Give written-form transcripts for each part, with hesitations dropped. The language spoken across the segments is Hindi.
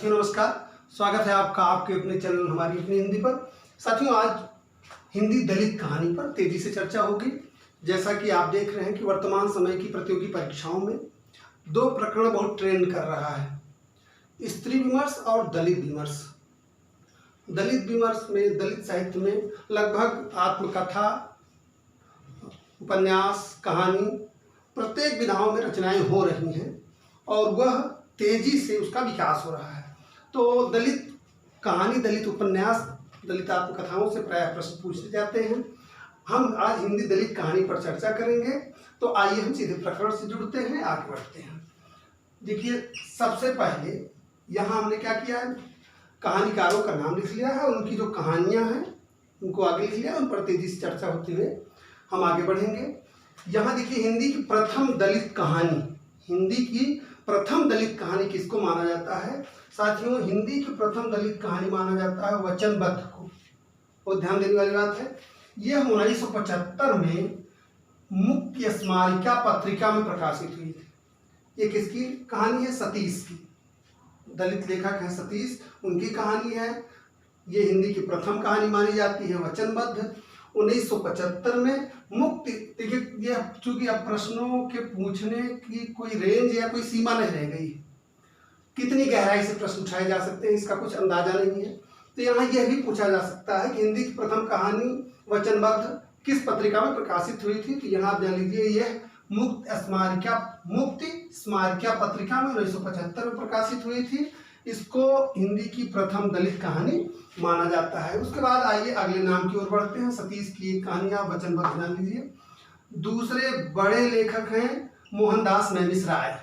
साथियों नमस्कार, स्वागत है आपका आपके अपने चैनल हमारी अपनी हिंदी पर। साथियों आज हिंदी दलित कहानी पर तेजी से चर्चा होगी। जैसा कि आप देख रहे हैं कि वर्तमान समय की प्रतियोगी परीक्षाओं में दो प्रकरण बहुत ट्रेंड कर रहा है, स्त्री विमर्श और दलित विमर्श। दलित विमर्श में, दलित साहित्य में लगभग आत्मकथा, उपन्यास, कहानी प्रत्येक विधाओं में रचनाएं हो रही हैं और वह तेजी से उसका विकास हो रहा है। तो दलित कहानी, दलित उपन्यास, दलित आत्मकथाओं से प्रायः प्रश्न पूछे जाते हैं। हम आज हिंदी दलित कहानी पर चर्चा करेंगे। तो आइए हम सीधे प्रकरण से जुड़ते हैं, आगे बढ़ते हैं। देखिए, सबसे पहले यहाँ हमने क्या किया है, कहानीकारों का नाम लिख लिया है, उनकी जो कहानियाँ हैं उनको आगे लिख लिया, उन पर तेजी से चर्चा होते हुए हम आगे बढ़ेंगे। यहाँ देखिए, हिंदी की प्रथम दलित कहानी, हिंदी की प्रथम दलित कहानी किसको माना जाता है साथियों? हिंदी की प्रथम दलित कहानी माना जाता है वचनबद्ध को। और ध्यान देने वाली बात है, यह 1975 में मुक्ति स्मारिका पत्रिका में प्रकाशित हुई थी। ये किसकी कहानी है? सतीश की। दलित लेखक हैं सतीश, उनकी कहानी है। ये हिंदी की प्रथम कहानी मानी जाती है वचनबद्ध। 1975 में मुक्ति। देखिए, यह चूंकि अब प्रश्नों के पूछने की कोई रेंज या कोई सीमा नहीं रह गई, कितनी गहराई से प्रश्न उठाए जा सकते हैं इसका कुछ अंदाजा नहीं है। तो यहाँ यह भी पूछा जा सकता है कि हिंदी की प्रथम कहानी वचनबद्ध किस पत्रिका में प्रकाशित हुई थी। तो यहाँ आप जान लीजिए, यह मुक्ति स्मारिका पत्रिका में 1975 में प्रकाशित हुई थी। इसको हिंदी की प्रथम दलित कहानी माना जाता है। उसके बाद आइए अगले नाम की ओर बढ़ते हैं। सतीश की एक कहानी आप वचनबद्ध जान लीजिए। दूसरे बड़े लेखक हैं मोहनदास नैमिषारण्य।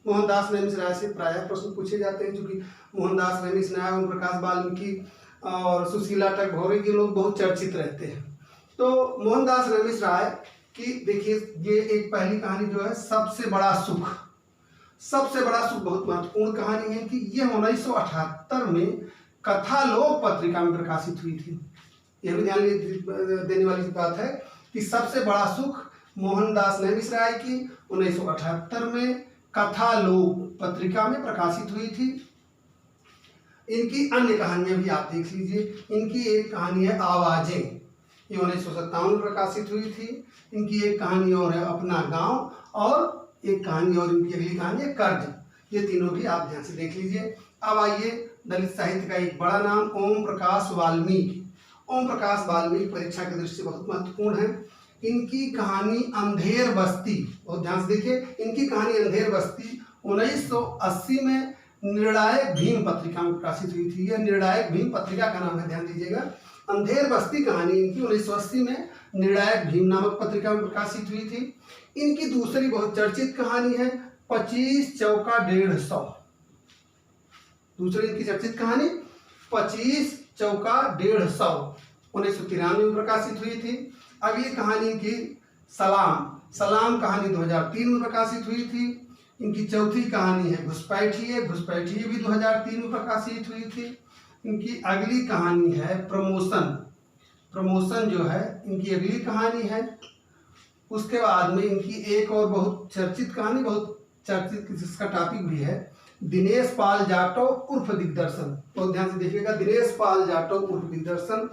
मोहनदास नैमिषारण्य से प्रायः प्रश्न पूछे जाते हैं, क्योंकि मोहनदास नैमिषारण्य, ओम प्रकाश वाल्मीकि और सुशीला टगभौरे के लोग बहुत चर्चित रहते हैं। तो मोहनदास नैमिषारण्य की देखिए, ये एक पहली कहानी जो है सबसे बड़ा सुख। सबसे बड़ा सुख बहुत महत्वपूर्ण कहानी है कि यह 1978 में कथालोक पत्रिका में प्रकाशित हुई थी। यह भी ध्यान देने वाली बात है कि सबसे बड़ा सुख मोहनदास नैमिषारण्य की 1978 में कथालोक पत्रिका में प्रकाशित हुई थी। इनकी अन्य कहानियां भी आप देख लीजिए। इनकी एक कहानी है आवाजें, ये 1957 में प्रकाशित हुई थी। इनकी एक कहानी और है अपना गांव, और एक कहानी और इनकी अगली कहानी है कर्ज। ये तीनों भी आप ध्यान से देख लीजिए। अब आइए दलित साहित्य का एक बड़ा नाम ओम प्रकाश वाल्मीकि। ओम प्रकाश वाल्मीकि परीक्षा की दृष्टि से बहुत महत्वपूर्ण है। इनकी कहानी अंधेर बस्ती, और ध्यान से देखिए, इनकी कहानी अंधेर बस्ती 1980 में निर्णायक भीम पत्रिका में प्रकाशित हुई थी। यह निर्णायक भीम पत्रिका का नाम है, ध्यान दीजिएगा। अंधेर बस्ती कहानी इनकी 1980 में निर्णायक भीम नामक पत्रिका में प्रकाशित हुई थी। इनकी दूसरी बहुत चर्चित कहानी है 25 चौका 150। दूसरी इनकी चर्चित कहानी 25 चौका 150 1993 में प्रकाशित हुई थी। अगली कहानी की सलाम कहानी 2003 में प्रकाशित हुई थी। इनकी चौथी कहानी है घुसपैठिए भी 2003 में प्रकाशित हुई थी। इनकी अगली कहानी है प्रमोशन जो है इनकी अगली कहानी है। उसके बाद में इनकी एक और बहुत चर्चित कहानी, बहुत चर्चित जिसका टॉपिक भी है, दिनेश पाल जाटव उर्फ दिग्दर्शन। तो ध्यान से देखिएगा, दिनेश पाल जाटव उर्फ दिग्दर्शन।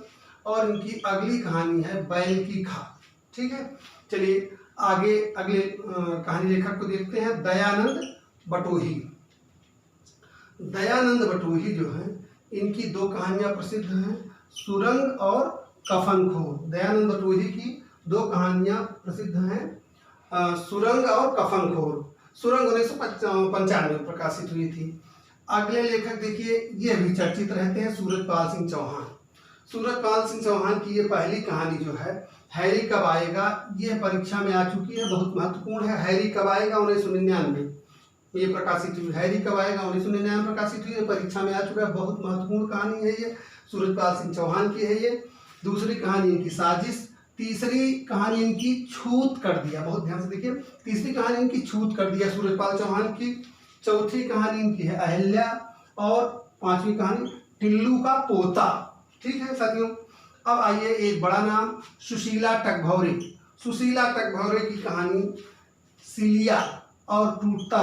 और इनकी अगली कहानी है बैल की खाल। ठीक है, चलिए आगे अगले कहानी लेखक को देखते हैं। दयानंद बटोही। दयानंद बटोही जो है, इनकी दो कहानियां प्रसिद्ध हैं, सुरंग और कफनखोर। दयानंद बटोही की दो कहानियां प्रसिद्ध हैं, सुरंग और कफनखोर। सुरंग 1995 में प्रकाशित हुई थी। अगले लेखक देखिए, ये भी चर्चित रहते हैं, सूरजपाल सिंह चौहान। सूरजपाल सिंह चौहान की ये पहली कहानी जो है हैरी कब आएगा, यह परीक्षा में आ चुकी है, बहुत महत्वपूर्ण है। हैरी कब आएगा 1999 ये प्रकाशित हुई। हैरी कब आएगा 1999 में प्रकाशित हुई, परीक्षा में आ चुका है, बहुत महत्वपूर्ण कहानी है ये, सूरजपाल सिंह चौहान की है ये। दूसरी कहानी इनकी साजिश। तीसरी कहानी इनकी छूत कर दिया, बहुत ध्यान से देखिए, तीसरी कहानी इनकी छूत कर दिया सूरजपाल चौहान की। चौथी कहानी इनकी है अहल्या, और पांचवी कहानी टिल्लू का पोता। ठीक है साथियों, अब आइए एक बड़ा नाम सुशीला टगभौरे। सुशीला टगभौरे की कहानी सिलिया और टूटता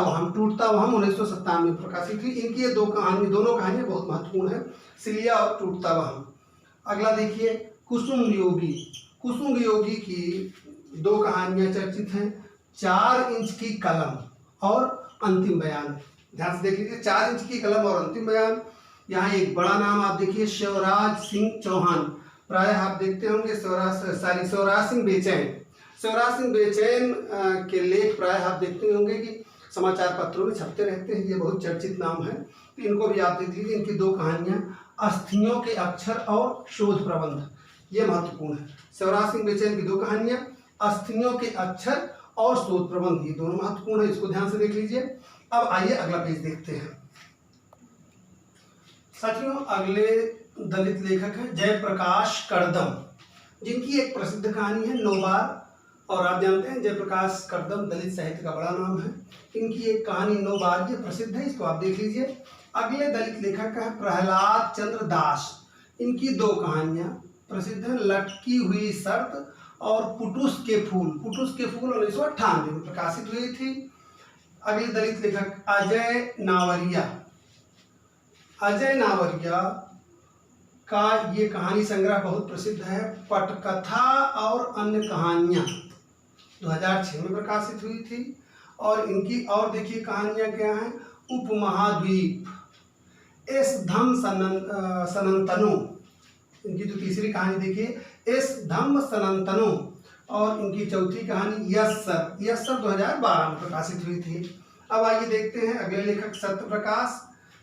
वहम 1997 प्रकाशित हुई। इनकी ये दोनों कहानियाँ बहुत महत्वपूर्ण है, सिलिया और टूटता वहम। अगला देखिए कुसुम योगी की दो कहानियाँ चर्चित हैं, 4 इंच की कलम और अंतिम बयान। ध्यान से देख लीजिए, 4 इंच की कलम और अंतिम बयान। यहाँ एक बड़ा नाम आप देखिए, शिवराज सिंह चौहान, प्रायः आप देखते होंगे शिवराज सिंह बेचैन के लेख प्रायः आप देखते होंगे कि समाचार पत्रों में छपते रहते हैं, ये बहुत चर्चित नाम है, तो इनको भी आप देख लीजिए। इनकी दो कहानियाँ अस्थियों के अक्षर और शोध प्रबंध, ये महत्वपूर्ण है। शिवराज सिंह बेचैन की दो कहानियाँ अस्थियों के अक्षर और शोध प्रबंध, ये दोनों महत्वपूर्ण है, इसको ध्यान से देख लीजिए। अब आइए अगला पेज देखते हैं। साथियों, अगले दलित लेखक हैं जयप्रकाश करदम, जिनकी एक प्रसिद्ध कहानी है नौबार, और आप जानते हैं जयप्रकाश करदम दलित साहित्य का बड़ा नाम है। इनकी एक कहानी नौबार, ये प्रसिद्ध है, इसको आप देख लीजिए। अगले दलित लेखक का है प्रहलाद चंद्र दास, इनकी दो कहानियाँ प्रसिद्ध हैं, लटकी हुई शर्त और पुटुस के फूल 1998 में प्रकाशित हुई थी। अगले दलित लेखक अजय नावरिया का ये कहानी संग्रह बहुत प्रसिद्ध है, पटकथा और अन्य कहानियाँ, 2006 में प्रकाशित हुई थी। और इनकी और देखिए कहानियाँ क्या हैं, उपमहाद्वीप, एस धम सनंतनु, इनकी जो तीसरी कहानी देखिए एस धम सनंतनु, और इनकी चौथी कहानी यस्सर 2012 में प्रकाशित हुई थी। अब आइए देखते हैं अगले लेखक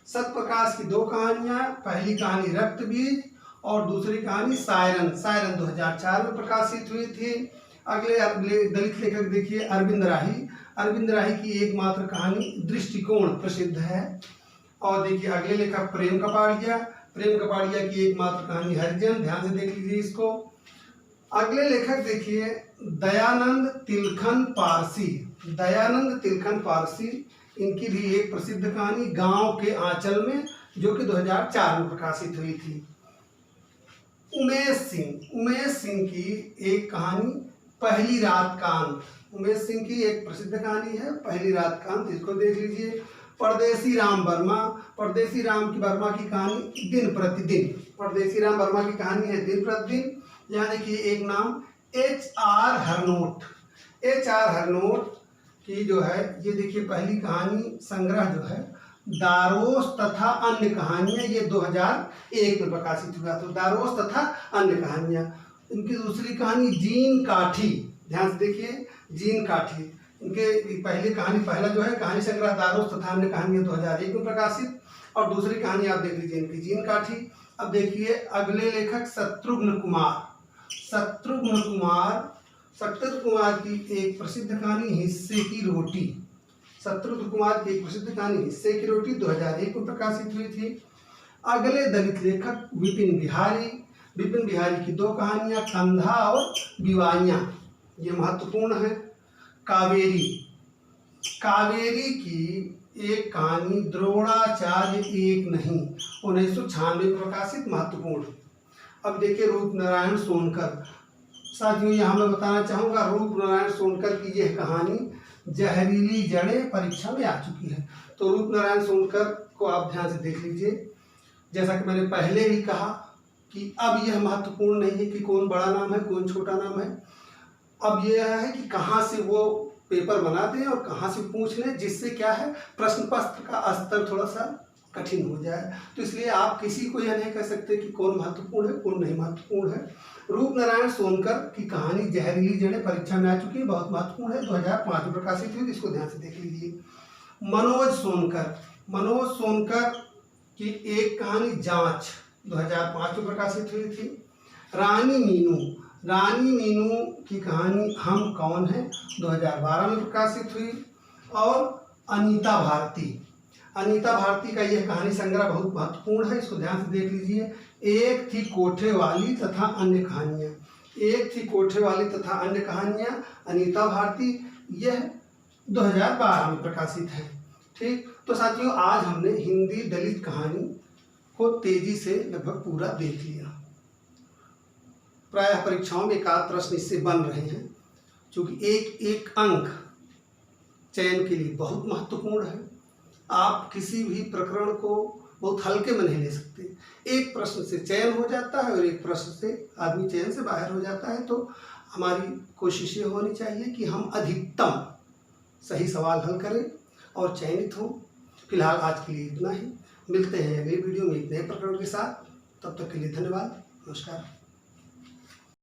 सत्यप्रकाश की दो कहानियाँ, पहली कहानी रक्त बीज और दूसरी कहानी सायरन 2004 में प्रकाशित हुई थी। अगले दलित लेखक देखिए अरविंद राही की एकमात्र कहानी दृष्टिकोण प्रसिद्ध है। और देखिए अगले लेखक प्रेम कपाड़िया की एकमात्र कहानी हरिजन, ध्यान से देख लीजिए इसको। अगले लेखक देखिए दयानंद तिलखन पारसी, इनकी भी एक प्रसिद्ध कहानी गांव के आंचल में, जो कि 2004 में प्रकाशित हुई थी। उमेश सिंह की एक कहानी पहली रात का अंत, उमेश सिंह की एक प्रसिद्ध कहानी है पहली रात का अंत, इसको देख लीजिए। परदेसी राम वर्मा की कहानी दिन प्रतिदिन। यहाँ देखिए एक नाम HR हरनोट की जो है, ये देखिए पहली कहानी संग्रह जो है दारोस तथा अन्य कहानियाँ, ये 2001 में प्रकाशित हुआ, तो दारोस तथा अन्य कहानियाँ। इनकी दूसरी कहानी जीन काठी, ध्यान से देखिए जीन काठी, इनके पहला जो है कहानी संग्रह दारोस तथा अन्य कहानियाँ 2001 में प्रकाशित, और दूसरी कहानी आप देख लीजिए इनकी जीन काठी। अब देखिए अगले लेखक शत्रुघ्न कुमार की एक प्रसिद्ध कहानी हिस्से की रोटी, 2001 में प्रकाशित हुई थी। अगले दलित लेखक विपिन बिहारी की दो कहानियां कंधा और बिवाइयाँ, ये महत्वपूर्ण है। कावेरी की एक कहानी द्रोणाचार्य एक नहीं, 1996 प्रकाशित, महत्वपूर्ण। अब देखिए रूपनारायण सोनकर, साथियों यहाँ मैं बताना चाहूँगा रूपनारायण सोनकर की यह कहानी जहरीली जड़ें परीक्षा में आ चुकी है। तो रूपनारायण सोनकर को आप ध्यान से देख लीजिए। जैसा कि मैंने पहले ही कहा कि अब यह महत्वपूर्ण नहीं है कि कौन बड़ा नाम है कौन छोटा नाम है, अब यह है कि कहाँ से वो पेपर बनाते हैं और कहाँ से पूछ लें, जिससे क्या है प्रश्न पत्र का स्तर थोड़ा सा कठिन हो जाए। तो इसलिए आप किसी को यह नहीं कह सकते कि कौन महत्वपूर्ण है कौन नहीं महत्वपूर्ण है। रूपनारायण सोनकर की कहानी जहरीली जड़ें परीक्षा में आ चुकी है, बहुत महत्वपूर्ण है, 2005 में प्रकाशित हुई, इसको ध्यान से देख लीजिए। मनोज सोनकर की एक कहानी जांच, 2005 में प्रकाशित हुई थी। रानी मीनू की कहानी हम कौन हैं, 2012 में प्रकाशित हुई। और अनीता भारती का यह कहानी संग्रह बहुत महत्वपूर्ण है, इसको ध्यान से देख लीजिए। एक थी कोठे वाली तथा अन्य कहानियाँ, अनीता भारती, यह 2012 में प्रकाशित है। ठीक, तो साथियों आज हमने हिंदी दलित कहानी को तेजी से लगभग पूरा देख लिया। प्रायः परीक्षाओं में एकाध प्रश्न इससे बन रहे हैं, क्योंकि एक अंक चयन के लिए बहुत महत्वपूर्ण है। आप किसी भी प्रकरण को बहुत हल्के में नहीं ले सकते। एक प्रश्न से चयन हो जाता है और एक प्रश्न से आदमी चयन से बाहर हो जाता है। तो हमारी कोशिश ये होनी चाहिए कि हम अधिकतम सही सवाल हल करें और चयनित हों। फिलहाल आज के लिए इतना ही। मिलते हैं अगली वीडियो में एक नए प्रकरण के साथ। तब तक के लिए धन्यवाद। नमस्कार।